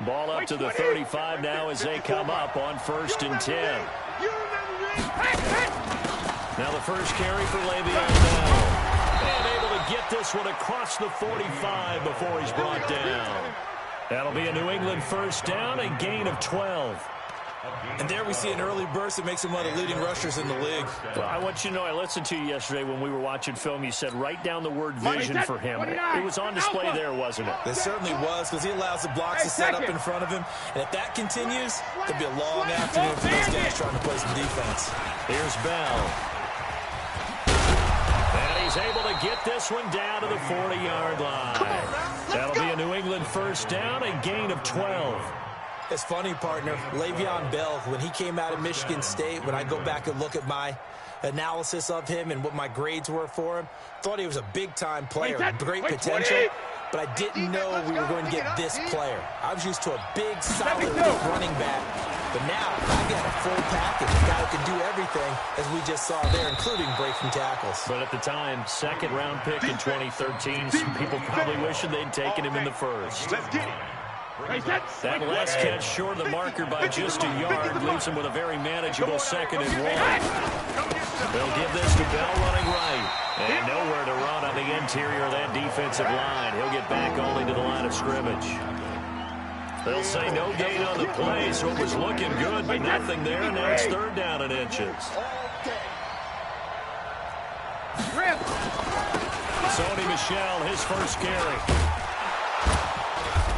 Ball up to the 35 now as they come up on 1st and 10. Now the first carry for Le'Veon Bell. And able to get this one across the 45 before he's brought down. That'll be a New England 1st down, a gain of 12. And there we see an early burst that makes him one of the leading rushers in the league. Well, I want you to know, I listened to you yesterday when we were watching film. You said write down the word vision for him. It was on display there, wasn't it? It certainly was, because he allows the blocks to set up in front of him. And if that continues, it'll be a long afternoon for those guys trying to play some defense. Here's Bell. And he's able to get this one down to the 40-yard line. That'll be a New England 1st down, a gain of 12. It's funny, partner. Le'Veon Bell, when he came out of Michigan State, when I go back and look at my analysis of him and what my grades were for him, thought he was a big-time player, great potential, but I didn't know we were going to get this player. I was used to a big, solid, running back, but now I got a full package, a guy who can do everything, as we just saw there, including breaking tackles. But at the time, 2nd-round pick in 2013, some people probably wishing they'd taken him in the 1st. Let's get it. That last catch short of the marker by just a yard leaves him with a very manageable 2nd and 1. They'll give this to Bell running right. And nowhere to run on the interior of that defensive line. He'll get back only to the line of scrimmage. They'll say no gain on the play, so it was looking good, but nothing there. Now it's 3rd down and inches. Sony Michel, his first carry.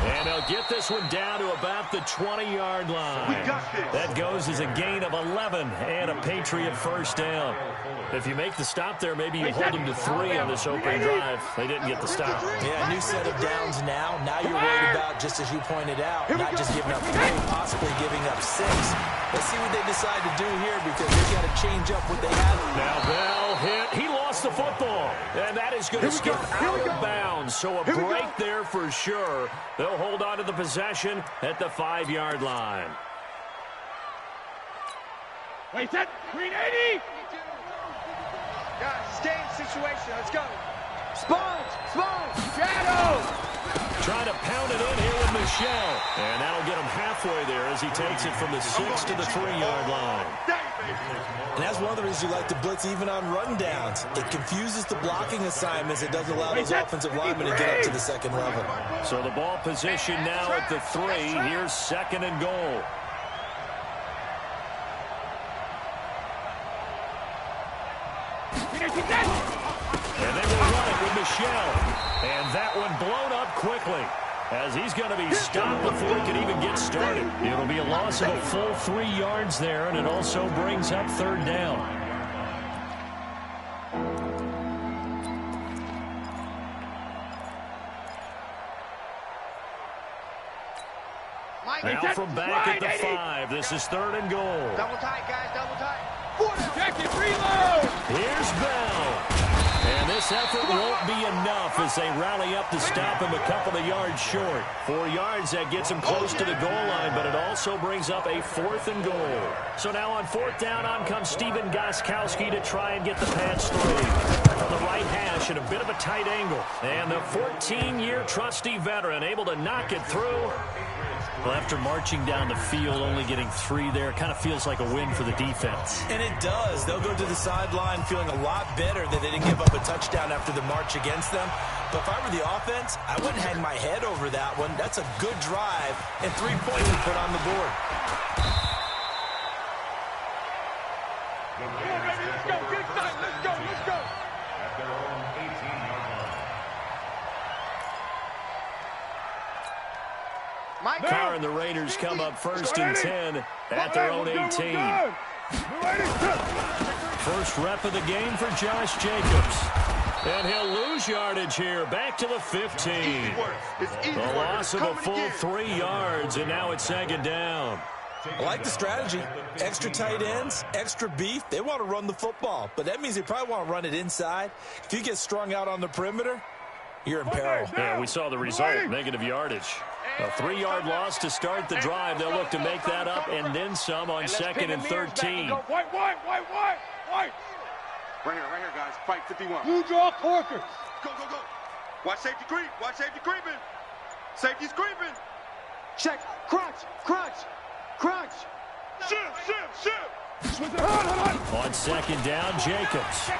And they'll get this one down to about the 20-yard line. That goes as a gain of 11 and a Patriot 1st down. If you make the stop there, maybe you hold them to 3 on this opening drive. They didn't get the stop. Yeah, new set of downs now. Now you're worried about, just as you pointed out, not just giving up 3, possibly giving up 6. Let's see what they decide to do here, because they've got to change up what they have. Now Bell hit. He lost the football. And that is going to skip out of bounds. So a break there for sure. They'll hold on to the possession at the 5-yard line. Wait, set. Green 80. Guys, stay in situation. Let's go. Sponge, shadow. Trying to pound it in here with Michel. And that'll get him halfway there as he takes it from the 6 to the 3-yard line. And that's one of the reasons you like to blitz even on run downs. It confuses the blocking assignments. It doesn't allow those offensive linemen to get up to the 2nd level. So the ball position now at the 3. Here's 2nd and goal. And they will run it with Michel. And that one blown up quickly, as he's going to be stopped before he can even get started. It'll be a loss of a full 3 yards there, and it also brings up 3rd down. Now from back at the 5, this is 3rd and goal. Double tight, guys, double tight. Jacket, reload. Here's Bell. And this effort won't be enough as they rally up to stop him a couple of yards short. 4 yards, that gets him close to the goal line, but it also brings up a 4th and goal. So now on 4th down, on comes Stephen Gostkowski to try and get the pass through. From the right hash at a bit of a tight angle. And the 14-year trusty veteran able to knock it through. Well, after marching down the field, only getting 3 there, kind of feels like a win for the defense. And it does. They'll go to the sideline feeling a lot better that they didn't give up a touchdown after the march against them. But if I were the offense, I wouldn't hang my head over that one. That's a good drive, and 3 points to put on the board. Let's go, get excited, let's go. At their own 18-yard line. Carr and the Raiders come up 1st and 10 at their own 18. First rep of the game for Josh Jacobs. And he'll lose yardage here, back to the 15. The loss of a full 3 yards, and now it's 2nd down. I like the strategy. Extra tight ends, extra beef. They want to run the football, but that means they probably want to run it inside. If you get strung out on the perimeter, you're in peril. Yeah, we saw the result, negative yardage. A 3-yard loss to start the drive. They'll look to make that up and then some on 2nd and 13. White. Right here, guys. Fight 51. Blue draw corkers. Go. Watch safety creep. Watch safety creeping. Safety's creeping. Check. Crunch. Crunch. Crunch. Shoot. On second down, Jacobs.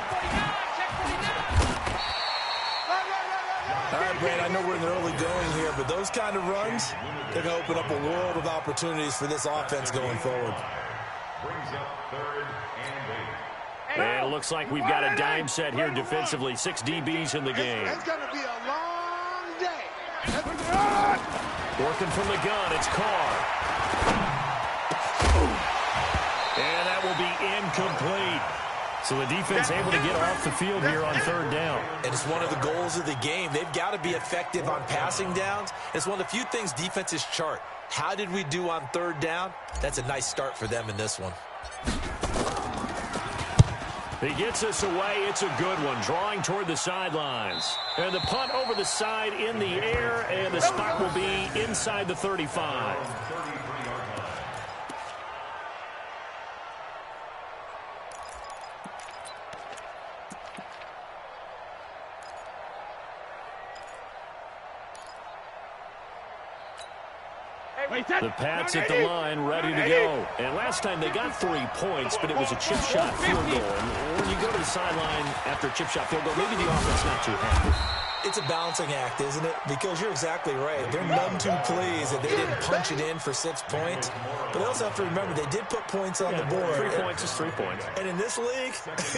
All right, Brad, I know we're in the early going here, but those kind of runs, they're going to open up a world of opportunities for this offense going forward. And it looks like we've got a dime set here defensively. 6 DBs in the game. It's going to be a long day. Working from the gun, it's Carr. And that will be incomplete. So the defense able to get off the field here on third down. And it's one of the goals of the game. They've got to be effective on passing downs. It's one of the few things defenses chart. How did we do on third down? That's a nice start for them in this one. He gets us away. It's a good one. Drawing toward the sidelines. And the punt over the side in the air. And the spot will be inside the 35. The Pats at the line, ready to go. And last time they got 3 points, but it was a chip shot field goal. And when you go to the sideline after a chip shot field goal, maybe the offense not too happy. It's a balancing act, isn't it? Because you're exactly right. They're none too pleased that they didn't punch it in for 6 points. But they also have to remember they did put points on the board. 3 points is 3 points. And in this league,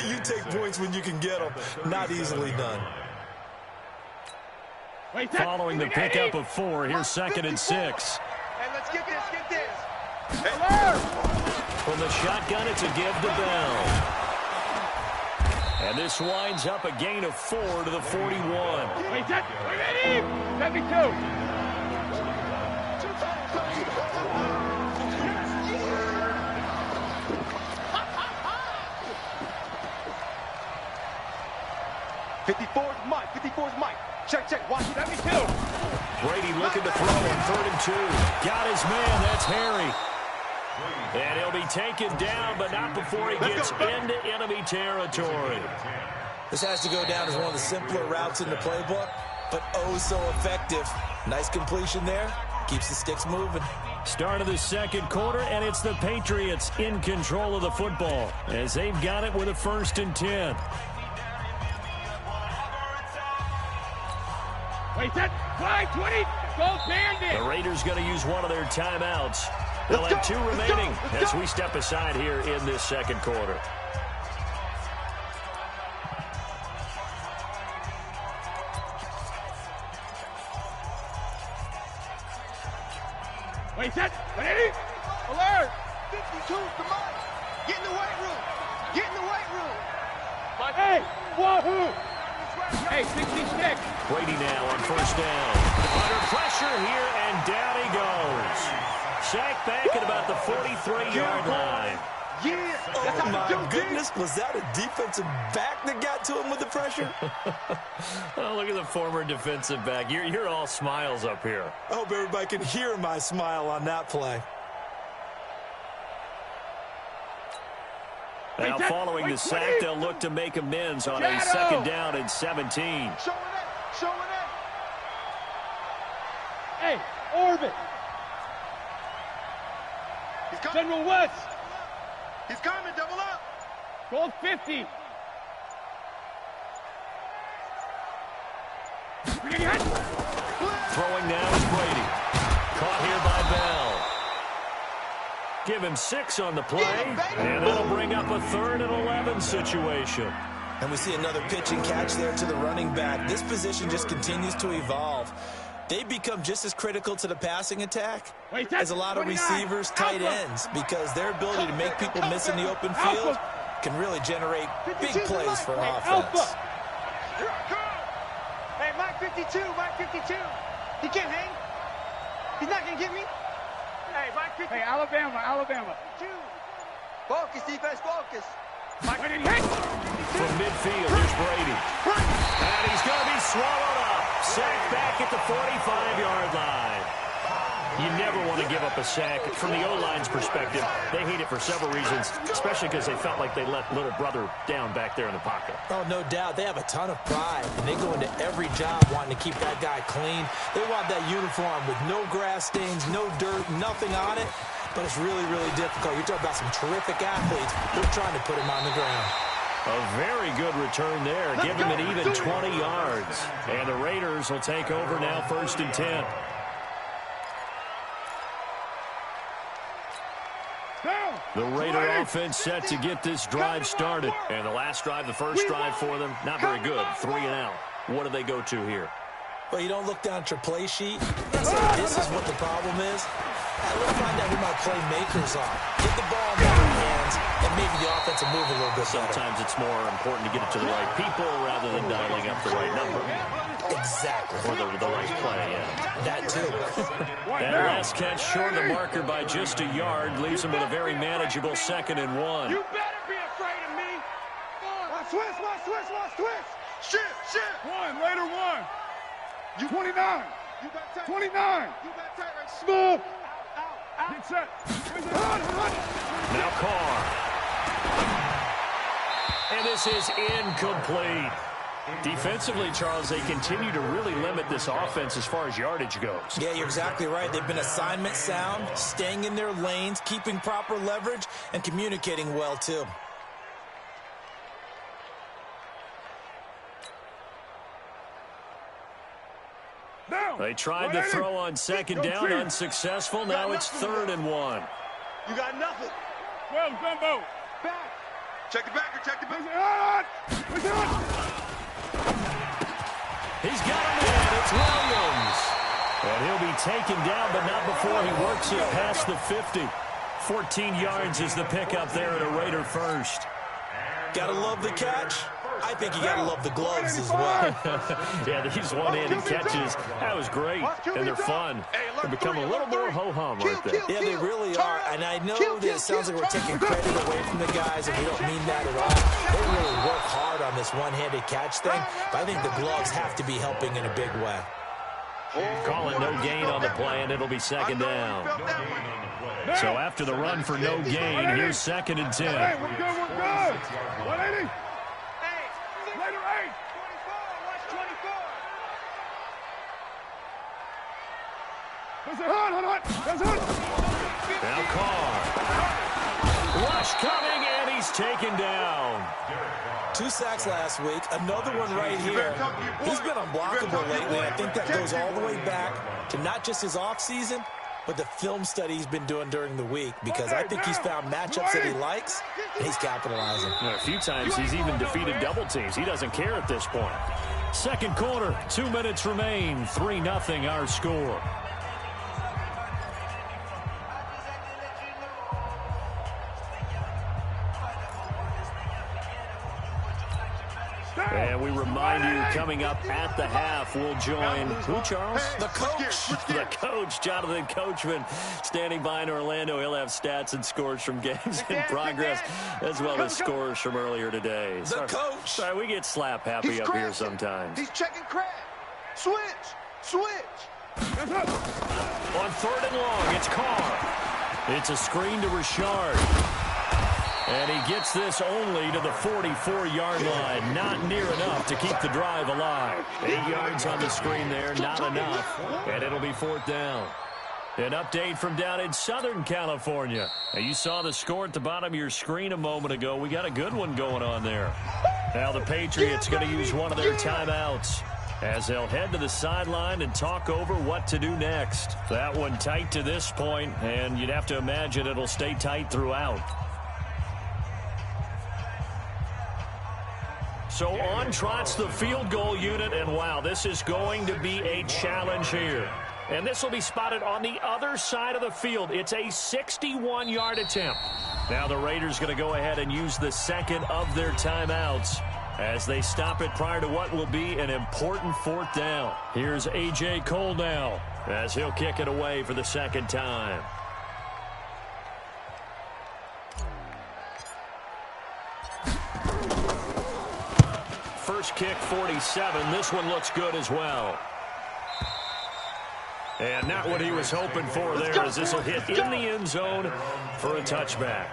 you take points when you can get them. Not easily done. Following the pickup of 4, here's 2nd and 6. Hey, let's get this. From the shotgun, it's a give to Bell. And this winds up a gain of 4 to the 41. Wait, set. Ready? 72. '54's Mike. Check. Watch 72. Brady looking to throw on 3rd and 2. Got his man. That's Harry. And he'll be taken down, but not before he gets into enemy territory. This has to go down as one of the simpler routes in the playbook, but oh so effective. Nice completion there. Keeps the sticks moving. Start of the second quarter, and it's the Patriots in control of the football as they've got it with a 1st and 10. Wait, set. 5-20. Go Bandit. The Raiders going to use one of their timeouts. They'll have 2 remaining as we step aside here in this second quarter. Wait, set. Ready? Alert. 52, come on. Get in the weight room. Hey, wahoo. Hey, 66. Brady now on 1st down. Under pressure here, and down he goes. Sacked back at about the 43-yard line. Yeah, that's Oh, how you my do, goodness. Was that a defensive back that got to him with the pressure? Oh, look at the former defensive back. You're all smiles up here. I hope everybody can hear my smile on that play. Now, following the sack, they'll look to make amends on a 2nd down and 17. Showing it. Hey, orbit. General West. He's coming, double up. Gold 50. Throwing now is Brady. Caught here by Bell. Give him 6 on the play, and that'll bring up a 3rd and 11 situation. And we see another pitch and catch there to the running back. This position just continues to evolve. They become just as critical to the passing attack as a lot of receivers, tight ends, because their ability to make people miss in the open field can really generate big plays for offense. Hey, Mike 52. He can't hang. He's not going to get me. Hey, Mike 52. Hey, Alabama. Focus, defense, focus. Mike, From midfield, here's Brady. And he's going to be swallowed up. Sacked back at the 45-yard line. You never want to give up a sack. From the O-line's perspective, they hate it for several reasons, especially because they felt like they let little brother down back there in the pocket. Oh, no doubt. They have a ton of pride, and they go into every job wanting to keep that guy clean. They want that uniform with no grass stains, no dirt, nothing on it. But it's really, really difficult. You're talking about some terrific athletes. They're trying to put him on the ground. A very good return there. Give him an even 20 yards. And the Raiders will take over now, 1st and 10. The Raider offense set to get this drive started. And the last drive, the first drive for them, not very good. 3 and out. What do they go to here? Well, you don't look down at your play sheet and say, this is what the problem is. Let's find out who my playmakers are. Get the ball in their hands, and maybe the offense will move a little bit better. Sometimes it's more important to get it to the right people rather than dialing up the right number. Exactly. Or the right play, yeah. That too. That last catch short of the marker by just a yard leaves him with a very manageable 2nd and 1. You better be afraid of me. Watch twist. Shit. 1, Raider 1. You 29. You got tight. 29. You got tight right. Smooth. Out. Get set. Now Carr. And this is incomplete. Defensively, Charles, they continue to really limit this offense as far as yardage goes. Yeah, you're exactly right. They've been assignment sound, staying in their lanes, keeping proper leverage, and communicating well, too. They tried to throw on 2nd down, unsuccessful. Now it's 3rd and 1. You got nothing. 12, Gumbo. Back. Check the back. He's got him in. It's Williams. And he'll be taken down, but not before he works it past the 50. 14 yards is the pickup there at a Raider first. Gotta love the catch. I think you gotta love the gloves as well. Yeah, these one-handed catches, that was great, and they're fun. They become a little more ho-hum, aren't they? Yeah, they really are, and I know that it sounds like we're taking credit away from the guys, and we don't mean that at all. They really work hard on this one-handed catch thing, but I think the gloves have to be helping in a big way. Calling no gain on the play, and it'll be 2nd down. So after the run for no gain, here's 2nd and 10. Hey, we're good. 180. Raider 8. 24. Now Carr. Rush coming, and he's taken down. 2 sacks last week, another one right here. He's been unblockable lately, and I think that goes all the way back to not just his offseason, but the film study he's been doing during the week, because I think he's found matchups that he likes, and he's capitalizing. A few times he's even defeated double teams. He doesn't care at this point. 2nd quarter, 2 minutes remain. 3-0 our score. And we remind you, coming up at the half, we'll join, who, Charles? The coach. The coach, Jonathan Coachman, standing by in Orlando. He'll have stats and scores from games in progress, as well as scores from earlier today. The coach. Sorry, we get slap happy up here sometimes. He's checking crab. Switch. On 3rd and long, it's Carr. It's a screen to Richard. And he gets this only to the 44-yard line. Not near enough to keep the drive alive. 8 yards on the screen there, not enough. And it'll be 4th down. An update from down in Southern California. Now, you saw the score at the bottom of your screen a moment ago. We got a good one going on there. Now the Patriots going to use one of their timeouts as they'll head to the sideline and talk over what to do next. That one tight to this point, and you'd have to imagine it'll stay tight throughout. So on trots the field goal unit, and wow, this is going to be a challenge here. And this will be spotted on the other side of the field. It's a 61-yard attempt. Now the Raiders going to go ahead and use the 2nd of their timeouts as they stop it prior to what will be an important 4th down. Here's A.J. Cole now as he'll kick it away for the 2nd time. First kick, 47. This one looks good as well. And not what he was hoping for there, as this will hit in the end zone for a touchback.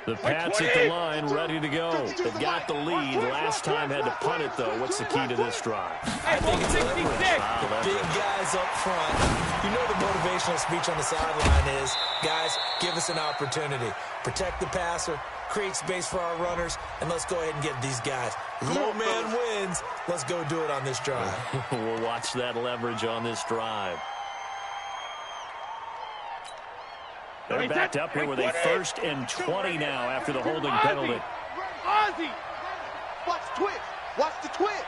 The Pats at the line, ready to go. They've got the lead. Last time had to punt it, though. What's the key to this drive? I think it's leverage. The big guys up front. You know the motivational speech on the sideline is, guys, give us an opportunity. Protect the passer, create space for our runners, and let's go ahead and get these guys. Low man wins. Let's go do it on this drive. We'll watch that leverage on this drive. They're backed up here with a 1st and 20 now after the holding penalty. Ozzy! Watch the twist. Watch the twist.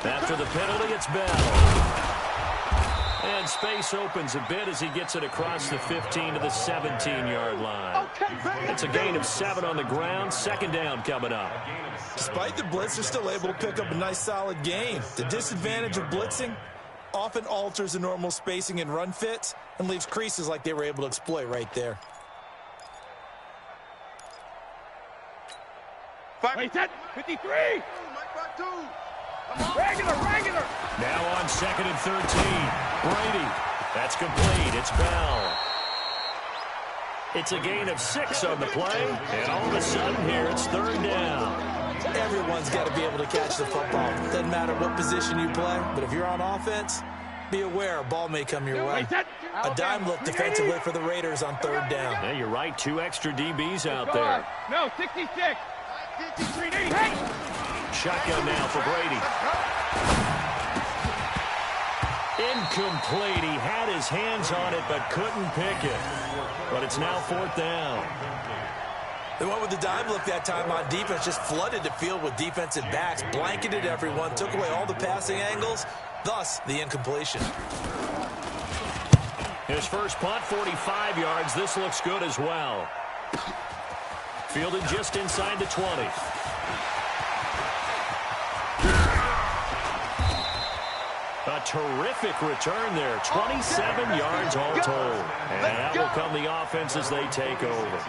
After the penalty, it's Bell. And space opens a bit as he gets it across the 15 to the 17-yard line. It's a gain of 7 on the ground. 2nd down coming up. Despite the blitz, they're still able to pick up a nice, solid gain. The disadvantage of blitzing often alters the normal spacing and run fits and leaves creases like they were able to exploit right there. Wait, 53. Regular. Now on 2nd and 13. Brady. That's complete. It's Bell. It's a gain of 6 on the play. And all of a sudden here, it's 3rd down. Everyone's got to be able to catch the football. Doesn't matter what position you play, but if you're on offense, be aware a ball may come your way. A dime look defensively for the Raiders on 3rd down. Yeah, you're right. 2 extra DBs out there. No, 66. 53. Shotgun now for Brady. Incomplete. He had his hands on it but couldn't pick it. But it's now 4th down. They went with the dime look that time on defense, just flooded the field with defensive backs, blanketed everyone, took away all the passing angles, thus the incompletion. His first punt, 45 yards. This looks good as well. Fielded just inside the 20. A terrific return there. 27 yards all told. And that will come the offense as they take over.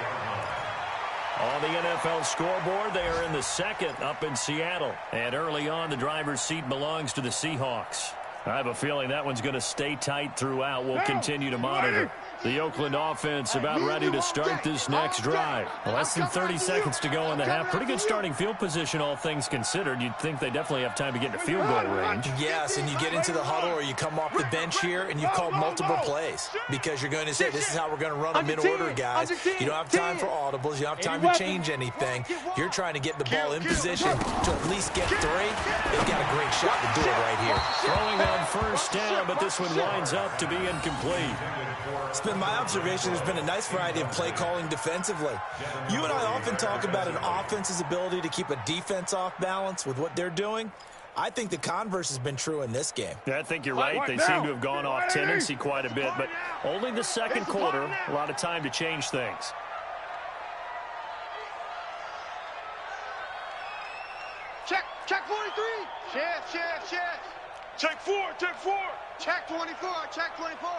On the NFL scoreboard, they are in the 2nd up in Seattle. And early on, the driver's seat belongs to the Seahawks. I have a feeling that one's going to stay tight throughout. We'll continue to monitor. The Oakland offense about ready to start this next drive. Less than 30 seconds to go in the half. Pretty good starting field position, all things considered. You'd think they definitely have time to get to field goal range. Yes, and you get into the huddle or you come off the bench here and you've called multiple plays because you're going to say, this is how we're going to run them in order, guys. You don't have time for audibles. You don't have time to change anything. You're trying to get the ball in position to at least get 3. They've got a great shot to do it right here. Throwing on 1st down, but this one winds up to be incomplete. It's been my observation there's been a nice variety of play calling defensively. You and I often talk about an offense's ability to keep a defense off balance with what they're doing. I think the converse has been true in this game. Yeah, I think you're right. They seem to have gone off tendency quite a bit, but only the 2nd quarter. A lot of time to change things. Check 43. Check. Check 4. Check 24. Check 24.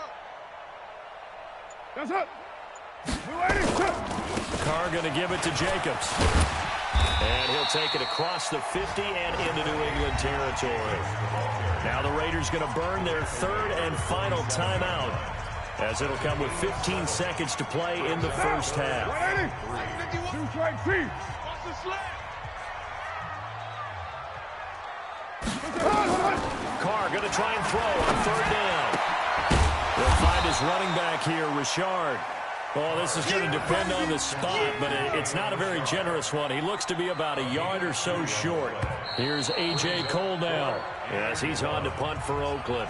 That's it. Carr going to give it to Jacobs. And he'll take it across the 50 and into New England territory. Now the Raiders going to burn their 3rd and final timeout, as it'll come with 15 seconds to play in the first half. Carr going to try and throw on 3rd down. They'll find his running back here, Richard. Well, this is going to depend on the spot, but it's not a very generous one. He looks to be about a yard or so short. Here's A.J. Cole now, as he's on to punt for Oakland.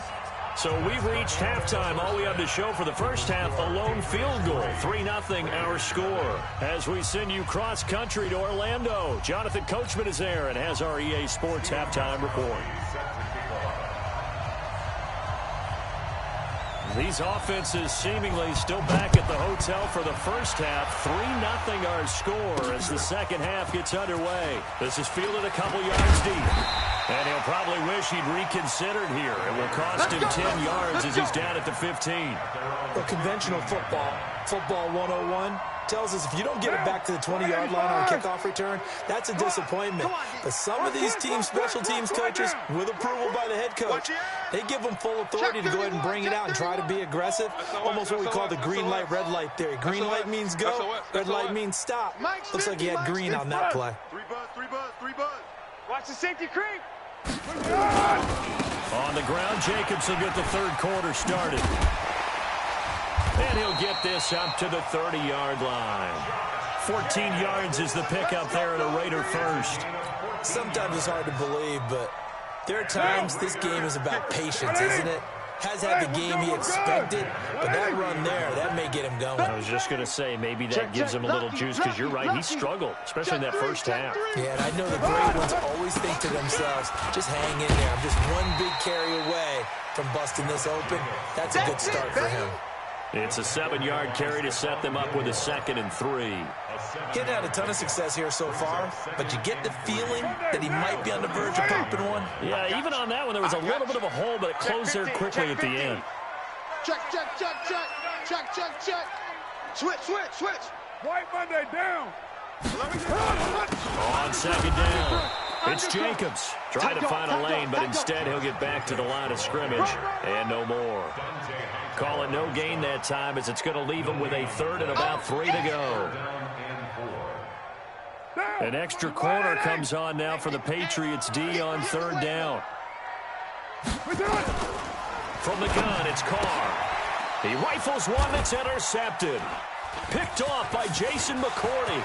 So we've reached halftime. All we have to show for the first half, a lone field goal. 3-0 our score. As we send you cross-country to Orlando, Jonathan Coachman is there and has our EA Sports halftime report. These offenses seemingly still back at the hotel for the first half. 3-0 our score as the second half gets underway. This is fielded a couple yards deep. And he'll probably wish he'd reconsidered here. It will cost him 10 yards as he's down at the 15. Well, conventional football 101, tells us if you don't get it back to the 20-yard line on a kickoff return, that's a disappointment. But some of these teams, special teams coaches, with approval by the head coach, they give them full authority to go ahead and bring it out and try to be aggressive. Almost what we call the green light, red light theory. Green light means go, red light means stop. Looks like he had green on that play. Three buzz. Watch the safety creep. On the ground, Jacobs will get the third quarter started. And he'll get this up to the 30-yard line. 14 yards is the pickup there at a Raider first. Sometimes it's hard to believe, but there are times this game is about patience, isn't it? Has had the game he expected, but that run there, that may get him going. I was just going to say, maybe that gives him a little juice, because you're right, he struggled, especially in that first half. Yeah, and I know the great ones always think to themselves, just hang in there. I'm just one big carry away from busting this open. That's a good start for him. It's a 7-yard carry to set them up with a 2nd and 3. Getting had a ton of success here so far, but you get the feeling that he might be on the verge of popping one. Yeah, even on that one, there was a little bit of a hole, but it closed there quickly at the end. Check. Switch. White Monday down. On 2nd down, it's Jacobs. Trying to find a lane, but instead he'll get back to the line of scrimmage and no more. Call it no gain that time as it's going to leave him with a 3rd and about 3 to go. An extra corner comes on now for the Patriots D on 3rd down. From the gun, it's Carr. He rifles one that's intercepted. Picked off by Jason McCourty.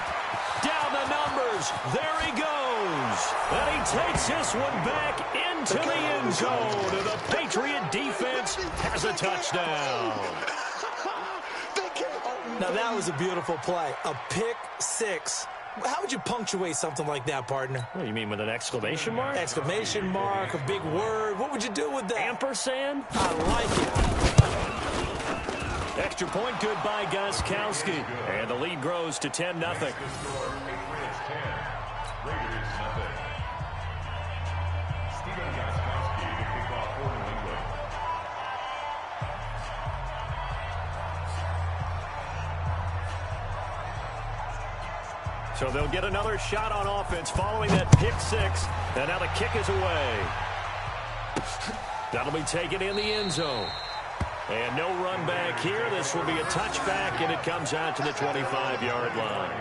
Down the numbers. There he goes. And he takes this one back into the end zone. And the Patriot defense has a touchdown. Now that was a beautiful play. A pick six. How would you punctuate something like that, partner? What do you mean, with an exclamation mark? Exclamation mark, a big word. What would you do with that? Ampersand? I like it. Extra point good by Gostkowski. And the lead grows to 10-0. So they'll get another shot on offense following that pick six. And now the kick is away. That'll be taken in the end zone. And no run back here. This will be a touchback, and it comes out to the 25-yard line.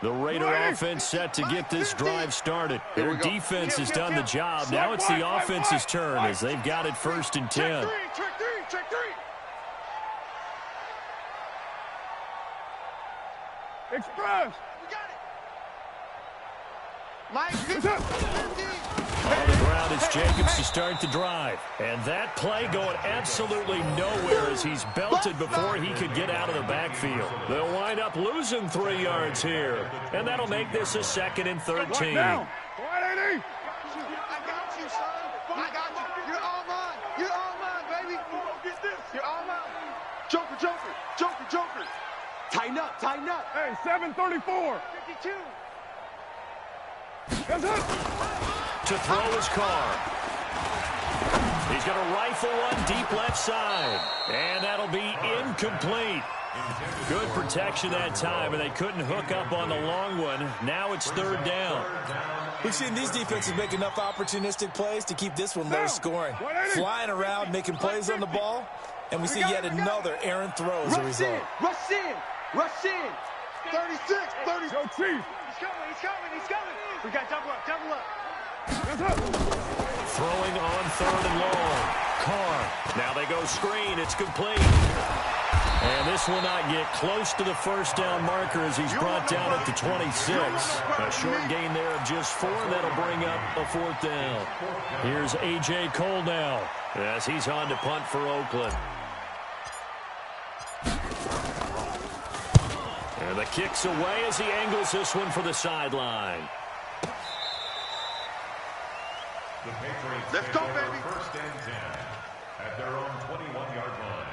The Raider offense set to get this drive started. Their defense has done the job. Now it's the offense's turn as they've got it 1st and 10. Check three. Express. On the ground, it's Jacobs to start the drive. And that play going absolutely nowhere as he's belted before he could get out of the backfield. They'll wind up losing 3 yards here. And that'll make this a 2nd and 13. I got you, son. I got you. You're all mine. You're all mine, baby. You're all mine. Joker. Tighten up. Hey, 734. 52. That's it. To throw his Carr. He's going to rifle one deep left side. And that'll be incomplete. Good protection that time, and they couldn't hook up on the long one. Now it's 3rd down. We've seen these defenses make enough opportunistic plays to keep this one low scoring. Flying around, making plays on the ball, and we see yet another errant throw as a result. Rush in. 36. Go Chief. He's coming. We got double up. Throwing on 3rd and long. Carr. Now they go screen. It's complete. And this will not get close to the 1st down marker as he's brought down at the 26. A short gain there of just 4. That'll bring up a 4th down. Here's A.J. Cole now as he's on to punt for Oakland. And the kick's away as he angles this one for the sideline. The Patriots Let's go, baby. First and 10 at their own 21-yard line.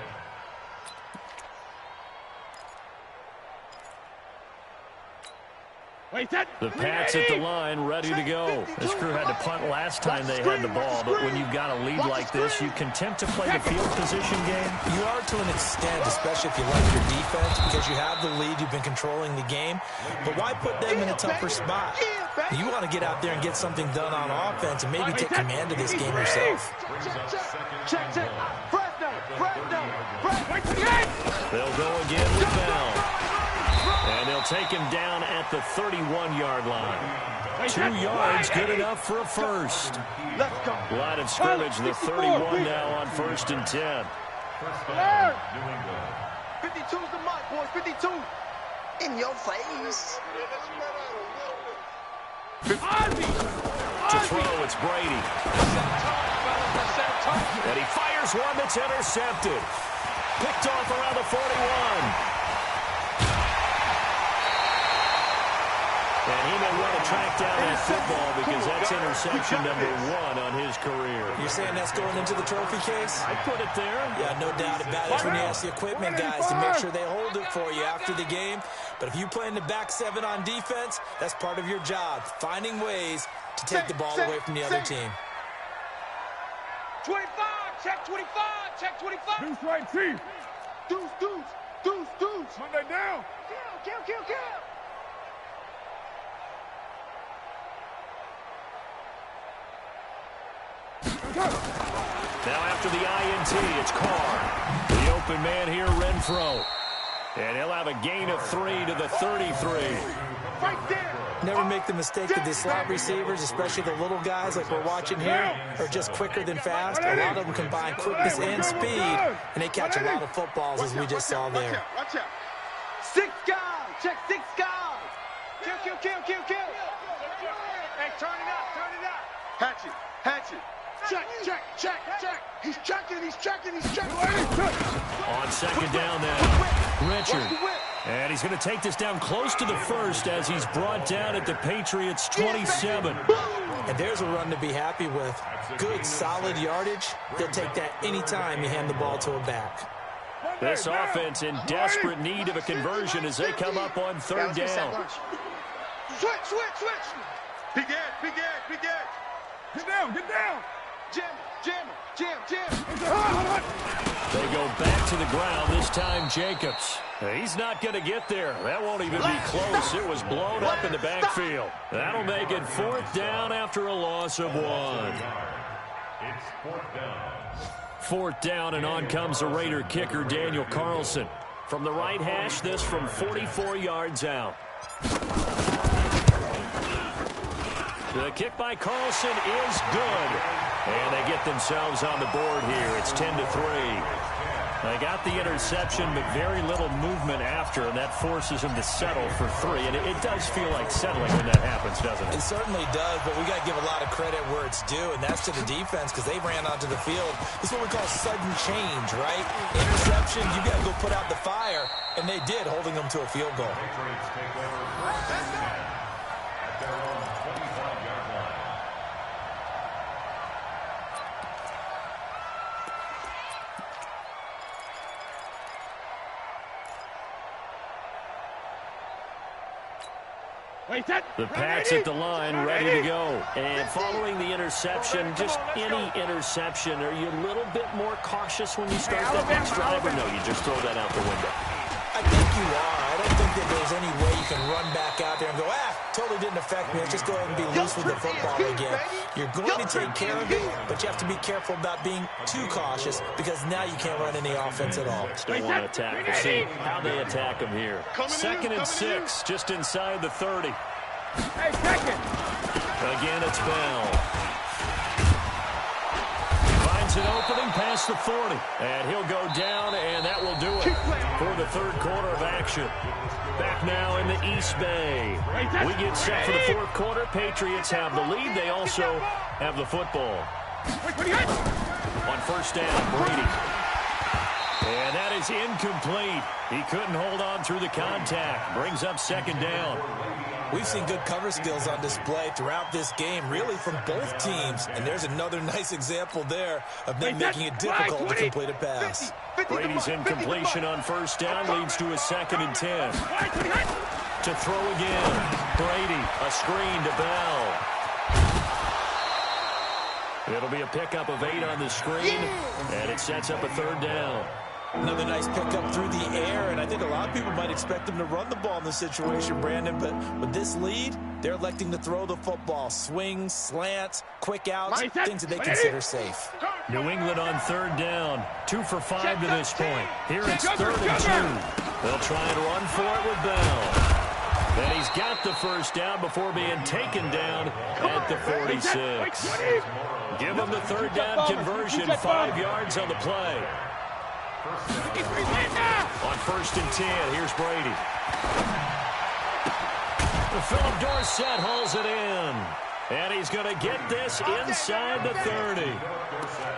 The Pats at the line, ready to go. This crew had to punt last time they had the ball, but when you've got a lead like this, you can tend to play the field position game. You are to an extent, especially if you like your defense, because you have the lead, you've been controlling the game. But why put them in a tougher spot? You want to get out there and get something done on offense and maybe take command of this game yourself. Check. They'll go again with Bell. And they'll take him down at the 31-yard line. 2 yards, good enough for a first. Let's go. Line of scrimmage, the 31 now on 1st and 10. 52's the mark, boys. 52. In your face. To throw, it's Brady. And he fires one that's intercepted. Picked off around the 41. And he may want to track down that football because that's interception number 1 on his career. You're saying that's going into the trophy case? I put it there. Yeah, no doubt about it. That's when you ask the equipment guys to make sure they hold it for you after the game. But if you play in the back 7 on defense, that's part of your job, finding ways to take the ball away from the other team. 25, check 25, check 25. Deuce right, T. Deuce. Monday down. Kill. Now after the INT, it's Carr. The open man here, Renfro. And he'll have a gain of 3 to the 33. Right there. Never make the mistake that the slot receivers, especially the little guys like we're watching here, are just quicker than fast. A lot of them combine quickness and speed, and they catch a lot of footballs, as we just saw there. Watch out. 6 guys. Check 6 guys. Kill. Hey, turn it up. Hatchet. Check. He's checking. On second down now, Richard. And he's going to take this down close to the first as he's brought down at the Patriots' 27. And there's a run to be happy with. Good, solid yardage. They'll take that anytime you hand the ball to a back. This offense in desperate need of a conversion as they come up on 3rd down. Switch. Big edge. Get down. Jam. They go back to the ground, this time Jacobs. He's not going to get there. That won't even be close. It was blown up in the backfield. That'll make it 4th down after a loss of 1. It's 4th down. 4th down, and on comes the Raider kicker, Daniel Carlson. From the right hash, this from 44 yards out. The kick by Carlson is good. And they get themselves on the board here. It's 10-3. They got the interception, but very little movement after, and that forces them to settle for 3. And it does feel like settling when that happens, doesn't it? It certainly does, but we got to give a lot of credit where it's due, and that's to the defense because they ran onto the field. This is what we call sudden change, right? Interception, you got to go put out the fire, and they did, holding them to a field goal. Patriots take over at their own 25-yard line. The Pats at the line, ready to go. And following the interception, just any interception, are you a little bit more cautious when you start that next drive, or no, you just throw that out the window? I think you are. I don't think that there's any way you can run back out there and go, totally didn't affect me. Let's just go ahead and be loose with the football again. You're going to take care of it, but you have to be careful about being too cautious because now you can't run any offense at all. Still want to attack. We'll see how they attack him here. 2nd and 6, just inside the 30. Hey, second. Again, it's Bell. Finds an opening past the 40. And he'll go down, and that will do it for the 3rd quarter of action. Back now in the East Bay. We get set for the 4th quarter. Patriots have the lead. They also have the football. On 1st down, Brady. And that is incomplete. He couldn't hold on through the contact. Brings up second down. We've seen good cover skills on display throughout this game, really from both teams. And there's another nice example there of them making it difficult to complete a pass. Brady's incompletion on first down leads to a 2nd and 10. To throw again. Brady, a screen to Bell. It'll be a pickup of 8 on the screen, and it sets up a 3rd down. Another nice pickup through the air, and I think a lot of people might expect them to run the ball in this situation, Brandon, but with this lead, they're electing to throw the football. Swings, slants, quick outs, things that they consider safe. New England on 3rd down. 2 for 5 to this point. Here it's 3rd and 2. They'll try and run for it with Bell. And he's got the first down before being taken down at the 46. Give him the 3rd down conversion, 5 yards on the play. On 1st and 10, here's Brady. Philip Dorsett hauls it in. And he's going to get this inside the 30.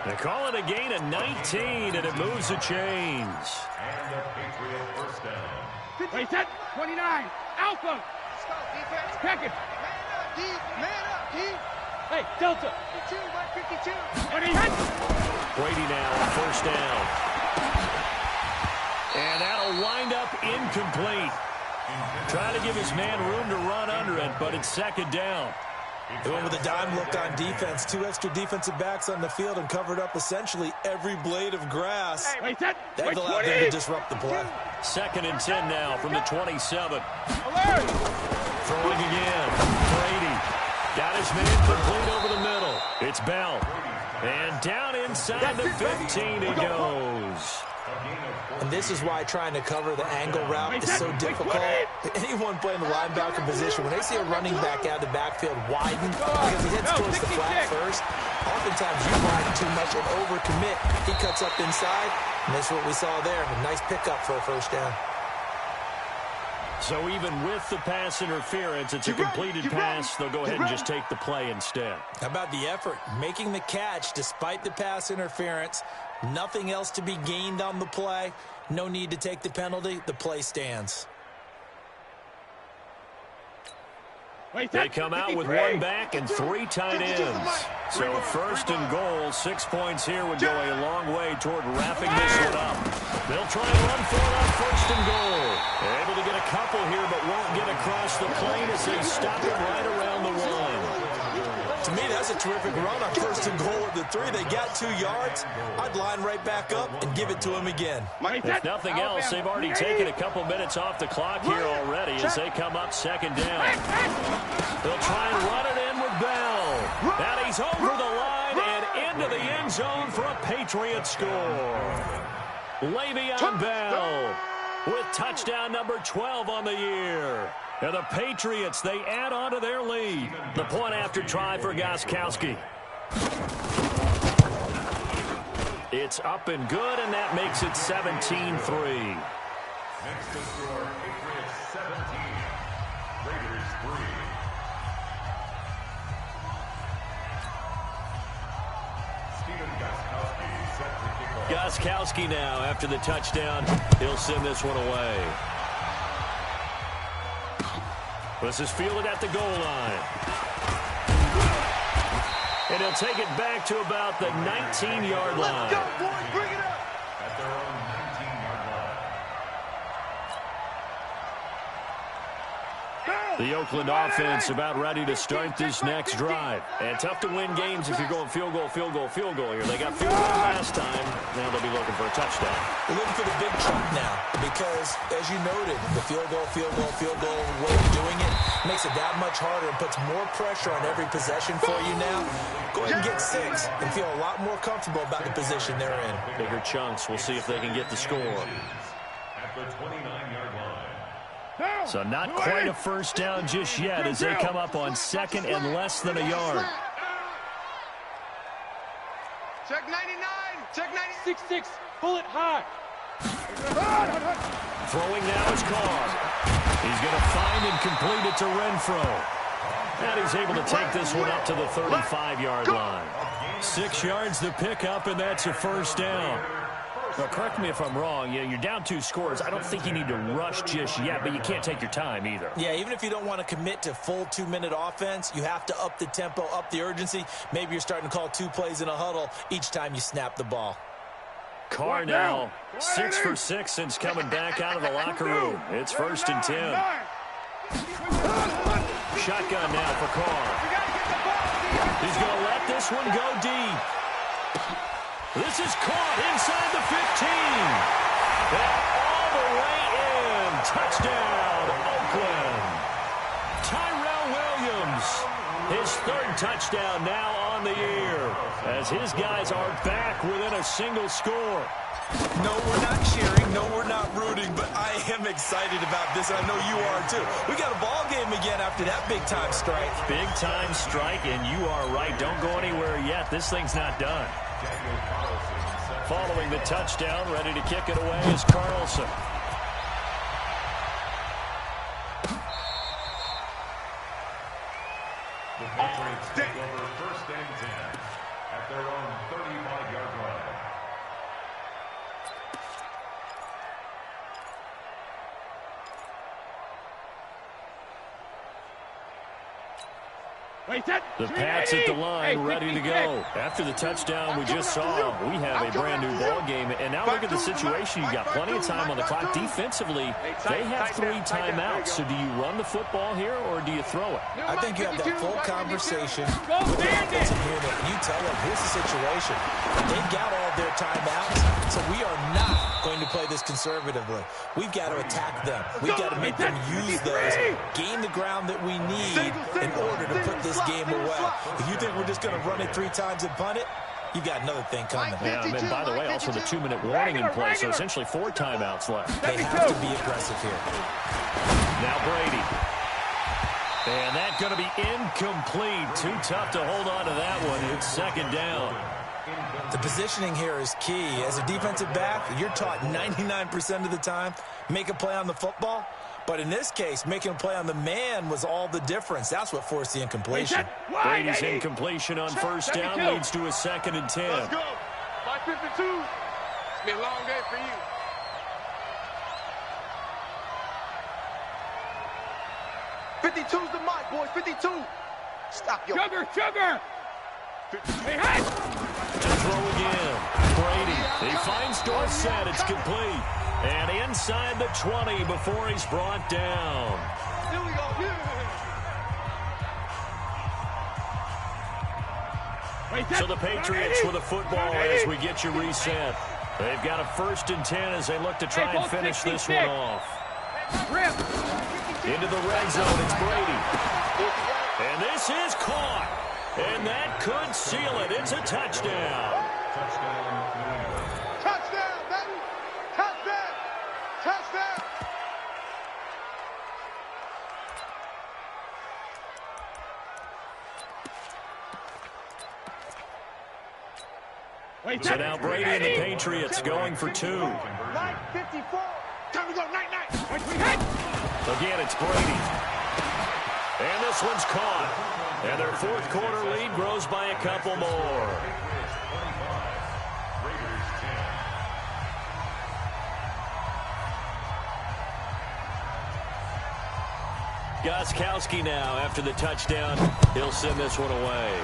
They call it a gain of 19, and it moves the chains. And the Patriot first down. Wait, set. 29. Alpha. Package. Man up, D. Hey, Delta. 52. Brady now on 1st down. And that'll wind up incomplete. Trying to give his man room to run under it, but it's 2nd down. They went with a dime look on defense. 2 extra defensive backs on the field and covered up essentially every blade of grass. That allowed them to disrupt the play. 2nd and 10 now from the 27. Throwing again. Brady got his man complete over the middle. It's Bell. And down inside the 15 he goes. And this is why trying to cover the angle route is so difficult. Anyone playing the linebacker position, when they see a running back out of the backfield widen, because he heads towards the flat first, oftentimes you widen too much and overcommit. He cuts up inside, and that's what we saw there. A nice pickup for a first down. So even with the pass interference, it's a completed pass. They'll go ahead and just take the play instead. How about the effort? Making the catch despite the pass interference. Nothing else to be gained on the play. No need to take the penalty. The play stands. They come out with 1 back and 3 tight ends. So 1st and goal, 6 points here would go a long way toward wrapping this one up. They'll try and run for it on 1st and goal. They're able to get a couple here, but won't get across the plane as they stop it right around the 1. To me, that's a terrific run on 1st and goal at the 3. They got 2 yards. I'd line right back up and give it to him again. If nothing else, they've already taken a couple minutes off the clock here already as they come up 2nd down. They'll try and run it in with Bell. And he's over the line and into the end zone for a Patriot score. Le'Veon Bell with touchdown number 12 on the year. And the Patriots, they add on to their lead. The point after try for Gostkowski. It's up and good, and that makes it 17-3. Next to score, Patriots 17, Raiders 3. Steven Gostkowski set to kick off. Gostkowski now, after the touchdown, he'll send this one away. This is fielded at the goal line. And he'll take it back to about the 19-yard line. Let's go, boys. Bring it up. At their own 19-yard line. The Oakland offense about ready to start this next drive. And tough to win games if you're going field goal, field goal, field goal here. They got field goal last time. Now they'll be looking for a touchdown. We're looking for the big chunk now because, as you noted, the field goal, way of doing it makes it that much harder and puts more pressure on every possession for you now. Go ahead and get 6 and feel a lot more comfortable about the position they're in. Bigger chunks. We'll see if they can get the score. At the 29-yard line. So not quite a first down just yet as they come up on 2nd and less than a yard. Check 99. Check 6-6. Bullet high. Throwing now is Carr. He's going to find and complete it to Renfro. And he's able to take this one up to the 35-yard line. 6 yards the pickup, and that's a first down. Now, correct me if I'm wrong. You're down 2 scores. I don't think you need to rush just yet, but you can't take your time either. Yeah, even if you don't want to commit to full 2-minute offense, you have to up the tempo, up the urgency. Maybe you're starting to call 2 plays in a huddle each time you snap the ball. Carr now, 6 for 6 since coming back out of the locker room. It's 1st and 10. Shotgun now for Carr. He's going to let this one go deep. This is caught inside the 15. And all the way in. Touchdown, Oakland. Tyrell Williams, his 3rd touchdown now on the year, as his guys are back within a single score. No, we're not cheering. No, we're not rooting, but I am excited about this, and I know you are too. We got a ball game again after that big-time strike. Big-time strike, and you are right. Don't go anywhere yet. This thing's not done. Following the touchdown, ready to kick it away is Carlson. The Patriots take over 1st and 10 at their own 35-yard line. The Pats at the line, ready to go. After the touchdown we just saw, we have a brand-new ball game. And now look at the situation. You've got plenty of time on the clock. Defensively, they have 3 timeouts. So do you run the football here, or do you throw it? I think you have that full conversation with the offensive unit, and you tell them, here's the situation. They've got all their timeouts, so we are not going to play this conservatively. We've got to attack them. We've got to make them use those, gain the ground that we need in order to put this game away. If you think we're just going to run it 3 times and punt it, you got another thing coming. Yeah, and by the way, also the 2-minute warning in play, so essentially 4 timeouts left. They have to be aggressive here. Now Brady. And that's going to be incomplete. Too tough to hold on to that one. It's 2nd down. The positioning here is key. As a defensive back, you're taught 99% of the time, make a play on the football. But in this case, making a play on the man was all the difference. That's what forced the incompletion. Brady's incompletion on 1st down leads to a 2nd and 10. Let's go. By 52. It's been a long day for you. '52's the mic, boys. 52. Stop your... Sugar! Hey, hey! To throw again. Brady. He finds Dorsett. It's complete. And inside the 20 before he's brought down. Here we go. So the Patriots with a football as we get you reset. They've got a 1st and 10 as they look to try and finish this one off. Into the red zone, it's Brady. And this is caught. And that could seal it. It's a touchdown. Touchdown, baby. Touchdown. Touchdown. So now Brady and the Patriots going for 2. 9:54. Time to go. Night. Again, it's Brady. And this one's caught. And their 4th quarter lead grows by a couple more. Gostkowski now after the touchdown. He'll send this one away.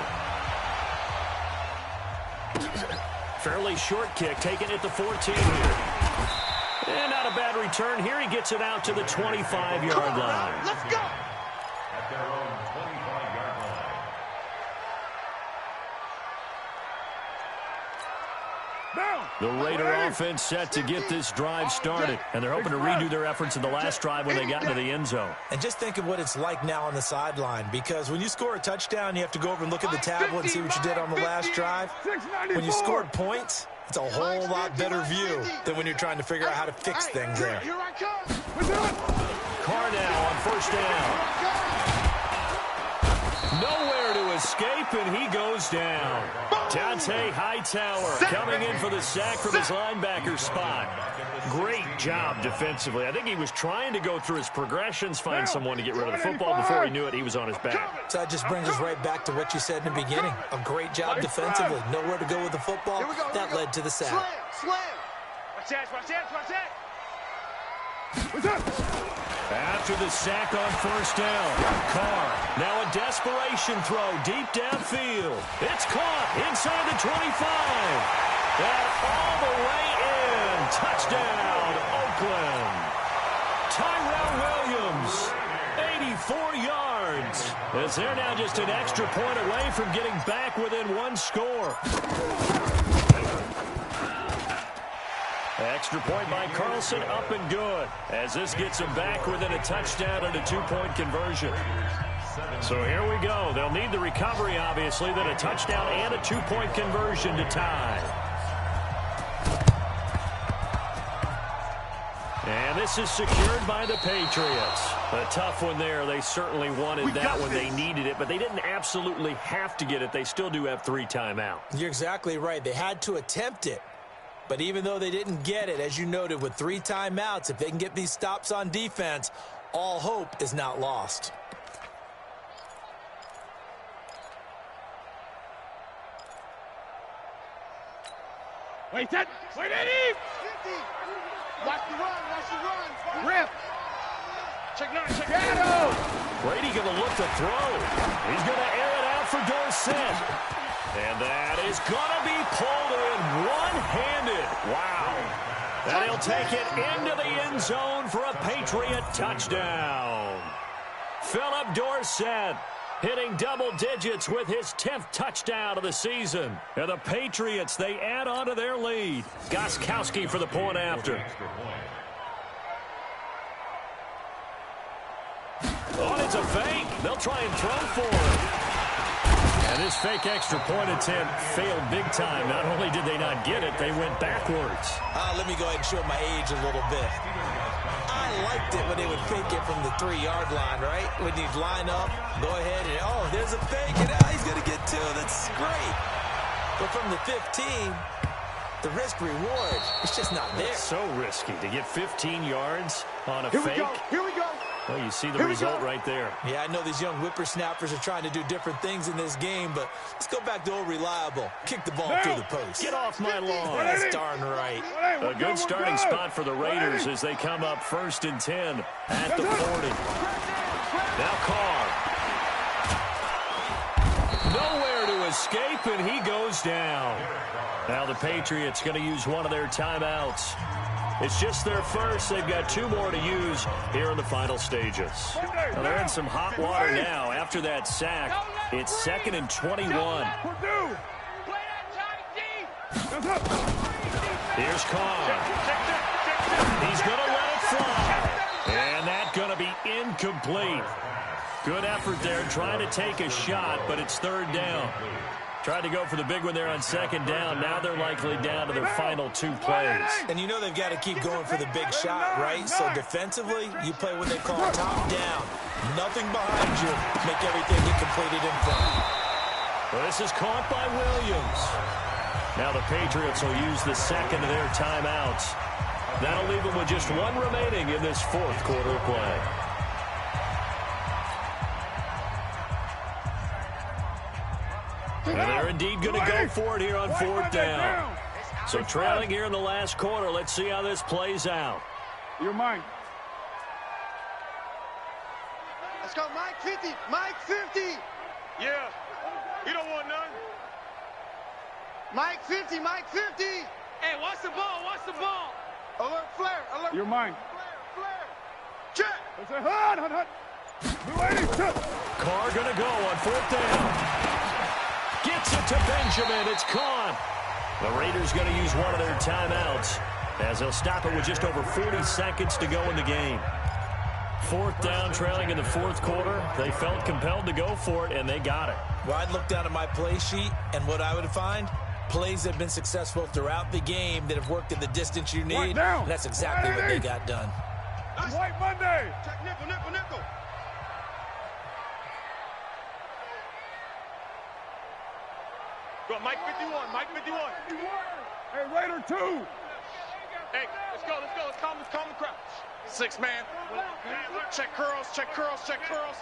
Fairly short kick, taken at the 14 here. And not a bad return here. He gets it out to the 25-yard line. Let's go. At their own 25-yard line. The Raider offense set to get this drive started. And they're hoping to redo their efforts in the last drive when they got into the end zone. And just think of what it's like now on the sideline, because when you score a touchdown, you have to go over and look at the tablet and see what you did on the last drive. When you scored points, it's a whole lot better view than when you're trying to figure out how to fix things there. Here I come. Carr now on 1st down. Nowhere to escape, and he goes down. Dante Hightower coming in for the sack from his linebacker spot. Great job defensively. I think he was trying to go through his progressions, find someone to get rid of the football. Before he knew it, he was on his back. So that just brings us right back to what you said in the beginning. A great job defensively. Nowhere to go with the football. That led to the sack. Slam. After the sack on first down, Carr, now a desperation throw deep downfield. It's caught inside the 25. And all the way in. Touchdown, Oakland. Tyrell Williams, 84 yards. As they're now just an extra point away from getting back within one score. Extra point by Carlson, up and good. As this gets them back within a touchdown and a two-point conversion. So here we go. They'll need the recovery, obviously, then a touchdown and a two-point conversion to tie. And this is secured by the Patriots. A tough one there. They certainly wanted that when they needed it, but they didn't absolutely have to get it. They still do have 3 timeouts. You're exactly right. They had to attempt it. But even though they didn't get it, as you noted, with 3 timeouts, if they can get these stops on defense, all hope is not lost. Wait, Eddie! Watch the run, Rip! Check 9, check Shadow! Brady going to look to throw. He's going to air it out for Dorsett. And that is going to be pulled in one-handed. Wow. And he'll take it into the end zone for a Patriot touchdown. Philip Dorsett hitting double digits with his 10th touchdown of the season. And the Patriots, they add on to their lead. Gostkowski for the point after. Oh, it's a fake. They'll try and throw for it. And this fake extra point attempt failed big time. Not only did they not get it, they went backwards. Let me go ahead and show my age a little bit. I liked it when they would fake it from the 3-yard line, right? When you'd line up, go ahead and, oh, there's a fake, and he's going to get 2. That's great. But from the 15, the risk-reward, it's just not there. It's so risky to get 15 yards on a fake. Here we go. Well, you see the result right there. Yeah, I know these young whippersnappers are trying to do different things in this game, but let's go back to old reliable. Kick the ball through the post. Get off my lawn. That's darn right. A good starting spot for the Raiders as they come up 1st and 10 at the 40. Now Carr. Nowhere to escape, and he goes down. Now the Patriots going to use one of their timeouts. It's just their first. They've got 2 more to use here in the final stages. Well, they're in some hot water now. After that sack, it's 2nd and 21. Here's Carr. He's going to let it fly. And that's going to be incomplete. Good effort there, trying to take a shot, but it's 3rd down. Tried to go for the big one there on 2nd down. Now they're likely down to their final 2 plays. And you know they've got to keep going for the big shot, right? So defensively, you play what they call top down. Nothing behind you. Make everything get completed in front. Well, this is caught by Williams. Now the Patriots will use the 2nd of their timeouts. That'll leave them with just 1 remaining in this 4th quarter of play. And they're indeed going to go for it here on 4th down. So trailing here in the last quarter. Let's see how this plays out. You're mine. Let's go, Mike 50. Mike 50. Yeah. You don't want none. Mike 50. Mike 50. Hey, watch the ball. Watch the ball. Alert, flare. Alert. You're mine. Flare. Check. It's a hot. Carr going to go on 4th down. Gets it to Benjamin. It's caught. The Raiders going to use one of their timeouts as they'll stop it with just over 40 seconds to go in the game. 4th down, trailing in the 4th quarter. They felt compelled to go for it, and they got it. Well, I'd look down at my play sheet, and what I would find, plays that have been successful throughout the game that have worked in the distance you need. And that's exactly what they got done. White Monday. Check nickel. Go, Mike 51, Mike 51. Hey, Raider 2. Hey, let's go. Let's calm the crowd. 6 man. Check curls, check curls, check curls.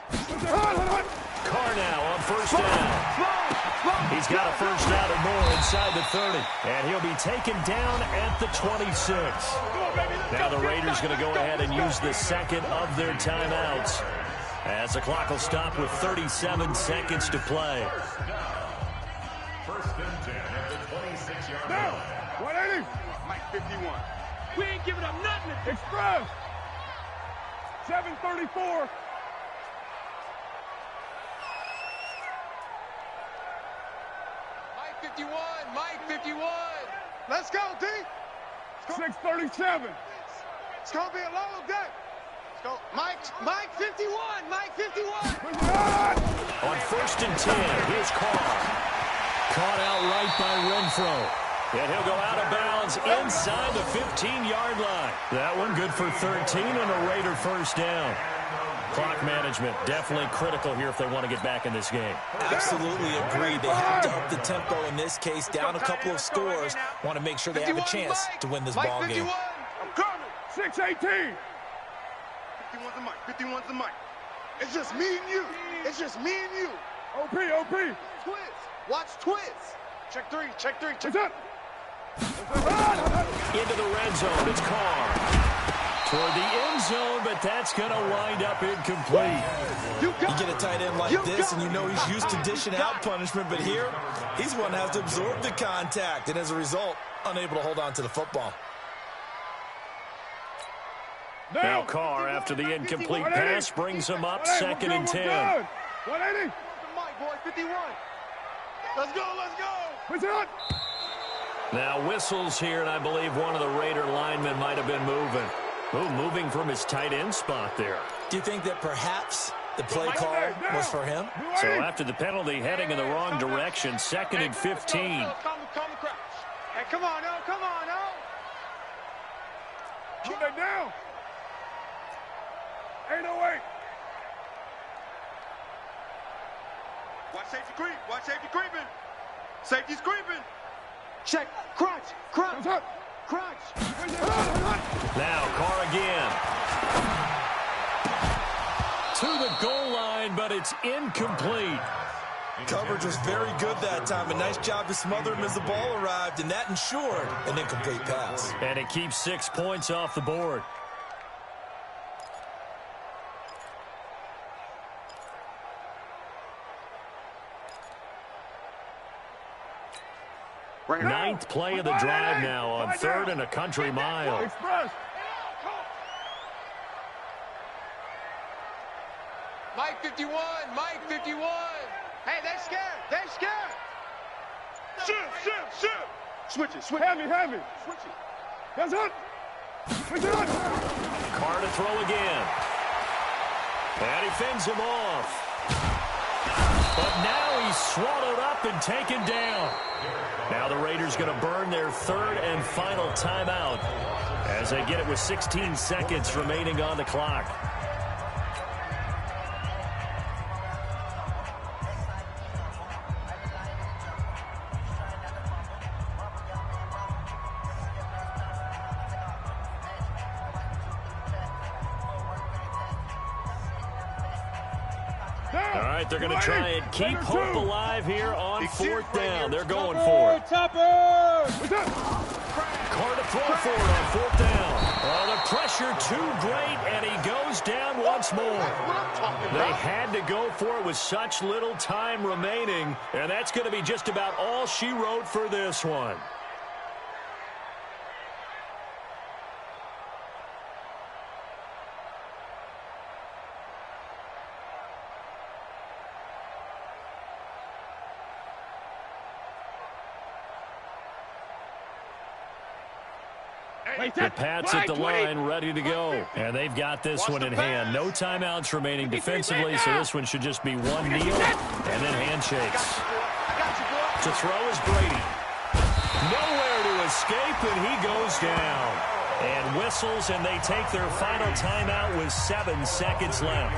Carr now on first down. He's got a first down or more inside the 30. And he'll be taken down at the 26. Now the Raiders going to go ahead and use the second of their timeouts, as the clock will stop with 37 seconds to play. First and 10 at the 26-yard Now, line. 180. Mike 51. We ain't giving up nothing. Express. 734. Mike 51. Mike 51. Let's go, D. 637. It's going to be a long day. Let's go. Mike 51. Mike 51. On first and 10, here's Carr. Caught out right by Renfro. And he'll go out of bounds inside the 15-yard line. That one good for 13 and a Raider first down. Clock management definitely critical here if they want to get back in this game. Absolutely agree. They have to up the tempo in this case, down a couple of scores. Want to make sure they have a chance to win this ball game. I'm coming. 618. 51's the Mike. 51's the Mike. It's just me and you. It's just me and you. OP. Twist. Watch twist. Check three. Check up. Into the red zone, it's Carr. Toward the end zone, but that's going to wind up incomplete. You get a tight end like this, and you know he's used to dishing out punishment, but here, he's one that has to absorb the contact, and as a result, unable to hold on to the football. Now Carr, after the incomplete pass, brings him up second and 10. 180. Mike, boy, 51. Let's go. What's it? Now whistles here, and I believe one of the Raider linemen might have been moving. Moving from his tight end spot there. Do you think that perhaps the play call was for him? So after the penalty, heading in the wrong direction, second and 15. Hey, come on, no. Keep that down. 808. Watch safety creeping. Safety's creeping. Check. Crunch. Now Carr again. To the goal line, but it's incomplete. Coverage was very good that time. A nice job to smother him as the ball arrived, and that ensured an incomplete pass. And it keeps 6 points off the board. Ninth play of the drive now on third and a country mile. Express. Mike 51. Mike 51. Hey, they scared. Shit. Switch it. Heavy. Switch it. That's it. Switch it on. Carr to throw again. And he fends him off. But now he's swallowed up and taken down. Now the Raiders going to burn their third and final timeout as they get it with 16 seconds remaining on the clock. All right, they're going to try and keep hope alive here on fourth down. They're going for it. Topper! Carr to throw for it on fourth down. Oh, the pressure too great, and he goes down once more. They had to go for it with such little time remaining, and that's going to be just about all she wrote for this one. The Pats at the line, ready to go. And they've got this one in hand. No timeouts remaining defensively, so this one should just be one kneel and then handshakes. To throw is Brady. Nowhere to escape, and he goes down. And whistles, and they take their final timeout with 7 seconds left.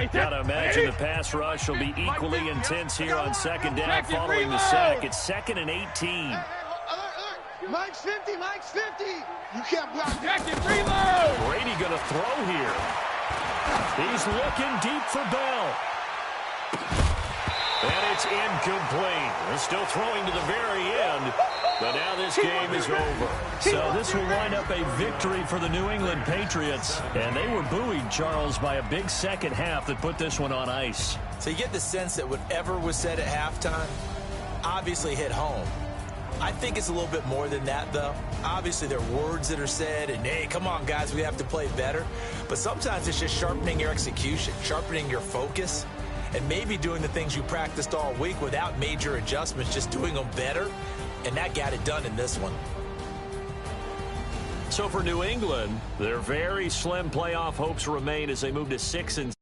Gotta imagine the pass rush will be equally intense here on second down following the sack. It's 2nd and 18. Mike's 50, Mike's 50. You can't block. Jacket, reload. Brady gonna throw here. He's looking deep for Bell. And it's incomplete. They're still throwing to the very end. But now this game is over. So this will wind up a victory for the New England Patriots. And they were buoyed, Charles, by a big second half that put this one on ice. So you get the sense that whatever was said at halftime obviously hit home. I think it's a little bit more than that, though. Obviously, there are words that are said, and, hey, come on, guys, we have to play better. But sometimes it's just sharpening your execution, sharpening your focus, and maybe doing the things you practiced all week without major adjustments, just doing them better. And that got it done in this one. So for New England, their very slim playoff hopes remain as they move to 6-6.